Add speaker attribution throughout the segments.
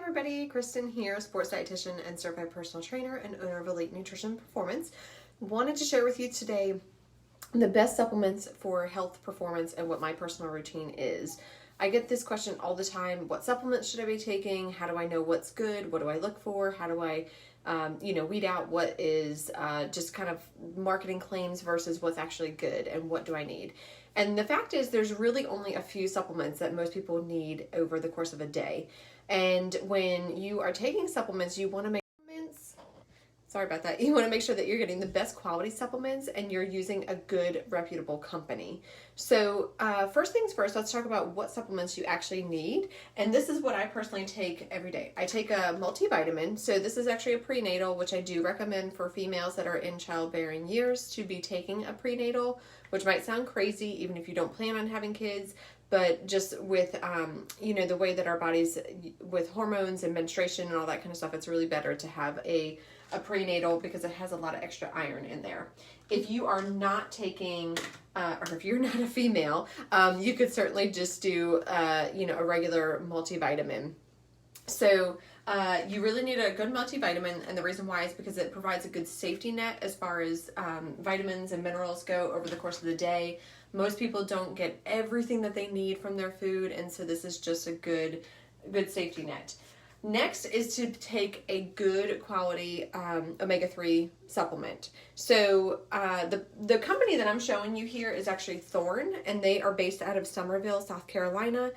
Speaker 1: everybody, Kristen here, sports dietitian and certified personal trainer and owner of Elite Nutrition Performance. Wanted to share with you today the best supplements for health performance and what my personal routine is. I get this question all the time: what supplements should I be taking? How do I know what's good? What do I look for? How do I weed out what is just kind of marketing claims versus what's actually good, and what do I need? And the fact is, there's really only a few supplements that most people need over the course of a day. And when you are taking supplements, you want to make you want to make sure that you're getting the best quality supplements and you're using a good, reputable company. So first things first, let's talk about what supplements you actually need. And this is what I personally take every day. I take a multivitamin. So this is actually a prenatal, which I do recommend for females that are in childbearing years to be taking a prenatal, which might sound crazy even if you don't plan on having kids. But just with, the way that our bodies, with hormones and menstruation and all that kind of stuff, it's really better to have a prenatal because it has a lot of extra iron in there. If you are not taking, or if you're not a female, you could certainly just do, a regular multivitamin. So you really need a good multivitamin, and the reason why is because it provides a good safety net as far as vitamins and minerals go over the course of the day. Most people don't get everything that they need from their food, and so this is just a good safety net. Next is to take a good quality omega-3 supplement. So the company that I'm showing you here is actually Thorne, and they are based out of Somerville, South Carolina.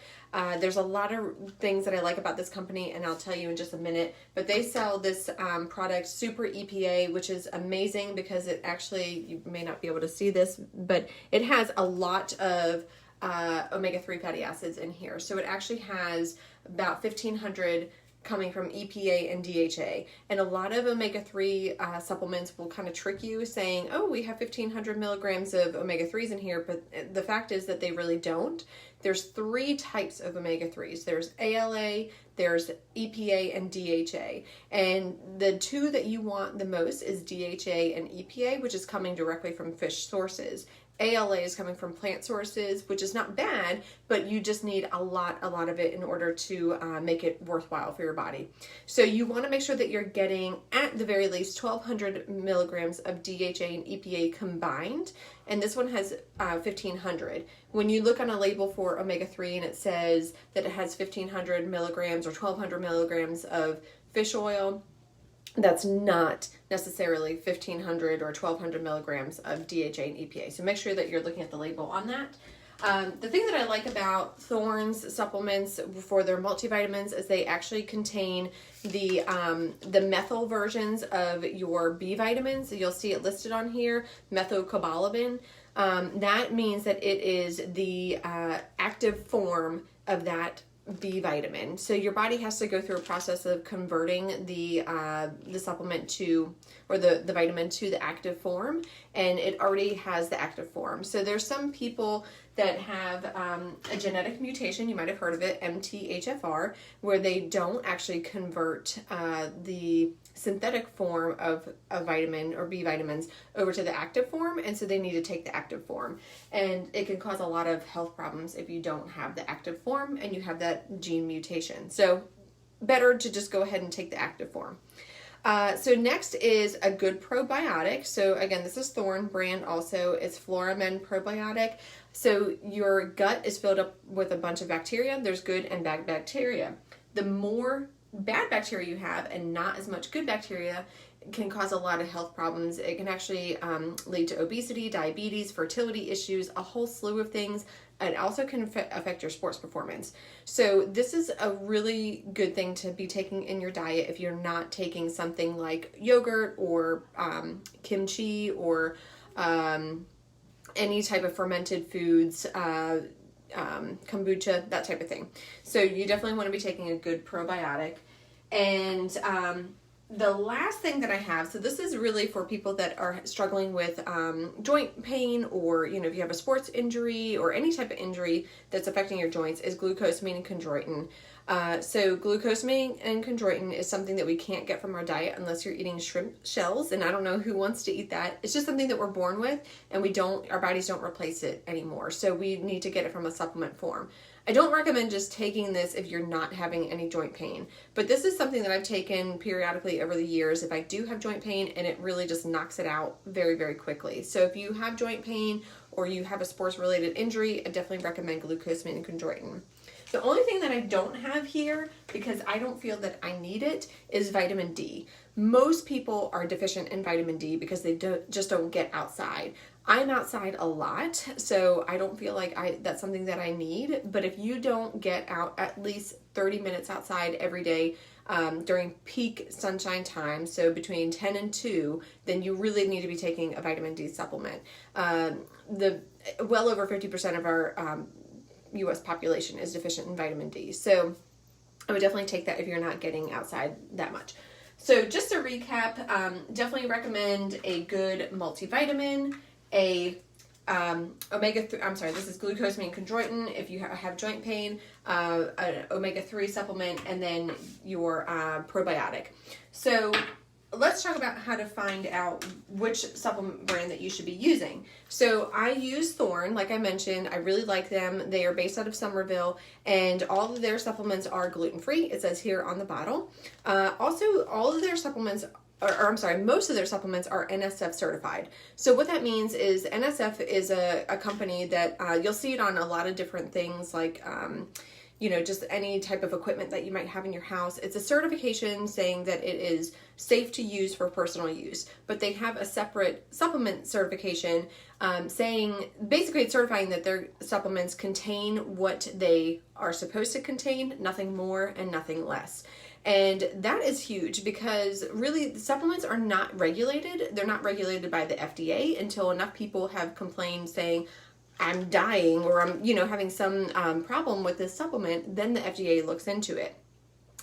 Speaker 1: There's a lot of things that I like about this company, and I'll tell you in just a minute. But they sell this product, Super EPA, which is amazing because it actually, you may not be able to see this, but it has a lot of omega-3 fatty acids in here. So it actually has about 1,500 coming from EPA and DHA. And a lot of omega-3 supplements will kind of trick you saying, oh, we have 1,500 milligrams of omega-3s in here, but the fact is that they really don't. There's 3 types of omega-3s. There's ALA, there's EPA, and DHA. And the 2 that you want the most is DHA and EPA, which is coming directly from fish sources. ALA is coming from plant sources, which is not bad, but you just need a lot of it in order to make it worthwhile for your body. So you want to make sure that you're getting at the very least 1,200 milligrams of DHA and EPA combined, and this one has 1,500. When you look on a label for omega-3 and it says that it has 1,500 milligrams or 1,200 milligrams of fish oil, that's not necessarily 1,500 or 1,200 milligrams of DHA and EPA. So make sure that you're looking at the label on that. The thing that I like about Thorne's supplements for their multivitamins is they actually contain the methyl versions of your B vitamins. So you'll see it listed on here, methylcobalamin. That means that it is the active form of that B vitamin. So your body has to go through a process of converting the supplement to, or the vitamin to the active form, and it already has the active form. So there's some people that have a genetic mutation, you might have heard of it, MTHFR, where they don't actually convert the synthetic form of a vitamin or B vitamins over to the active form, and so they need to take the active form. And it can cause a lot of health problems if you don't have the active form and you have that gene mutation. So better to just go ahead and take the active form. So next is a good probiotic. So again, this is Thorne brand also. It's Floramen probiotic. So your gut is filled up with a bunch of bacteria. There's good and bad bacteria. The more bad bacteria you have and not as much good bacteria can cause a lot of health problems. It can actually lead to obesity, diabetes, fertility issues, a whole slew of things. It also can affect your sports performance. So this is a really good thing to be taking in your diet if you're not taking something like yogurt or kimchi or any type of fermented foods, kombucha, that type of thing. So you definitely want to be taking a good probiotic. And the last thing that I have, so this is really for people that are struggling with joint pain, or if you have a sports injury or any type of injury that's affecting your joints, is glucosamine and chondroitin. So glucosamine and chondroitin is something that we can't get from our diet unless you're eating shrimp shells, and I don't know who wants to eat that. It's just something that we're born with, and our bodies don't replace it anymore. So we need to get it from a supplement form. I don't recommend just taking this if you're not having any joint pain, but this is something that I've taken periodically over the years if I do have joint pain, and it really just knocks it out very, very quickly. So if you have joint pain or you have a sports-related injury, I definitely recommend glucosamine and chondroitin. The only thing that I don't have here, because I don't feel that I need it, is vitamin D. Most people are deficient in vitamin D because they just don't get outside. I'm outside a lot, so I don't feel like that's something that I need. But if you don't get out at least 30 minutes outside every day during peak sunshine time, so between 10 and 2, then you really need to be taking a vitamin D supplement. Well over 50% of our U.S. population is deficient in vitamin D. So I would definitely take that if you're not getting outside that much. So just to recap, definitely recommend a good multivitamin, omega-3, I'm sorry, this is glucosamine and chondroitin if you have joint pain, an omega-3 supplement, and then your probiotic. So let's talk about how to find out which supplement brand that you should be using. So I use Thorne, like I mentioned. I really like them. They are based out of Somerville, and all of their supplements are gluten-free. It says here on the bottle. Also, all of their supplements most of their supplements are NSF certified. So what that means is NSF is a company that you'll see it on a lot of different things, like just any type of equipment that you might have in your house. It's a certification saying that it is safe to use for personal use, but they have a separate supplement certification saying, basically it's certifying that their supplements contain what they are supposed to contain, nothing more and nothing less. And that is huge because really supplements are not regulated. They're not regulated by the FDA until enough people have complained saying, I'm dying or I'm, having some problem with this supplement, then the FDA looks into it.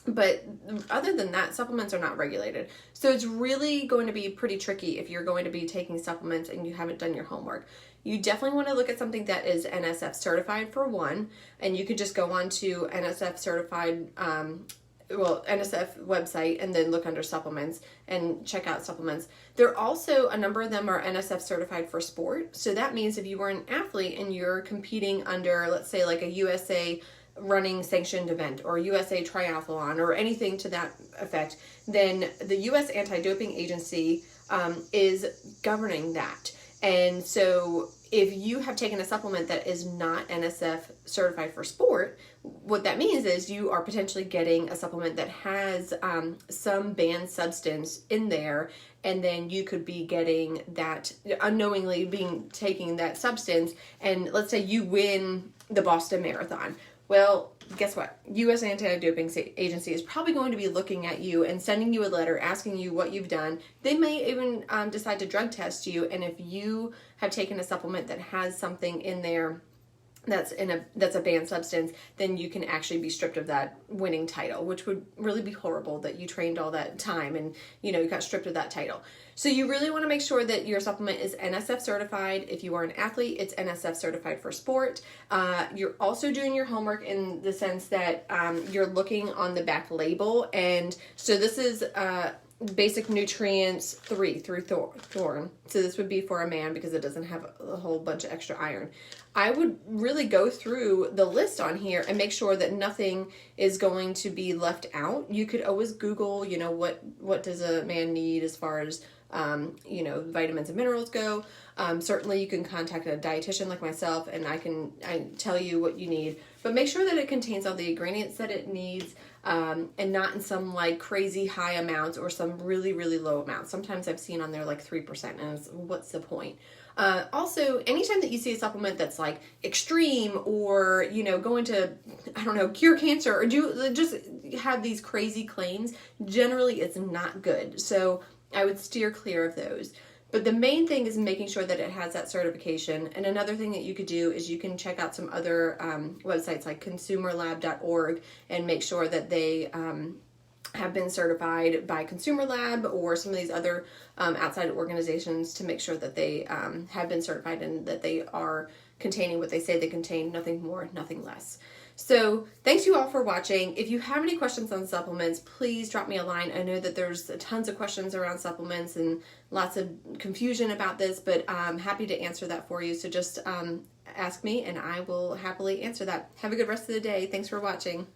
Speaker 1: But other than that, supplements are not regulated. So it's really going to be pretty tricky if you're going to be taking supplements and you haven't done your homework. You definitely want to look at something that is NSF certified for one, and you could just go on to NSF certified NSF website and then look under supplements and check out supplements. There also, a number of them are NSF certified for sport. So that means if you were an athlete and you're competing under, let's say like a USA running sanctioned event or USA triathlon or anything to that effect, then the US Anti-Doping Agency is governing that. And so if you have taken a supplement that is not NSF certified for sport, what that means is you are potentially getting a supplement that has some banned substance in there, and then you could be getting that unknowingly taking that substance, and let's say you win the Boston Marathon. Well, guess what? U.S. Anti-Doping Agency is probably going to be looking at you and sending you a letter asking you what you've done. They may even decide to drug test you, and if you have taken a supplement that has something in there that's a banned substance, then you can actually be stripped of that winning title, which would really be horrible that you trained all that time and you got stripped of that title. So you really want to make sure that your supplement is NSF certified. If you are an athlete, it's NSF certified for sport. You're also doing your homework in the sense that you're looking on the back label, and so this is Basic Nutrients 3 through Thorne. So this would be for a man because it doesn't have a whole bunch of extra iron. I would really go through the list on here and make sure that nothing is going to be left out. You could always Google, what does a man need as far as, vitamins and minerals go. Certainly you can contact a dietitian like myself and I tell you what you need, but make sure that it contains all the ingredients that it needs, and not in some like crazy high amounts or some really, really low amounts. Sometimes I've seen on there like 3%, and what's the point? Also, anytime that you see a supplement that's like extreme or, going to, cure cancer or just have these crazy claims, generally it's not good. So I would steer clear of those. But the main thing is making sure that it has that certification. And another thing that you could do is you can check out some other websites like consumerlab.org and make sure that they have been certified by Consumer Lab or some of these other outside organizations to make sure that they have been certified and that they are containing what they say they contain, nothing more, nothing less. So thanks you all for watching. If you have any questions on supplements, please drop me a line. I know that there's tons of questions around supplements and lots of confusion about this, but I'm happy to answer that for you. So just ask me and I will happily answer that. Have a good rest of the day. Thanks for watching.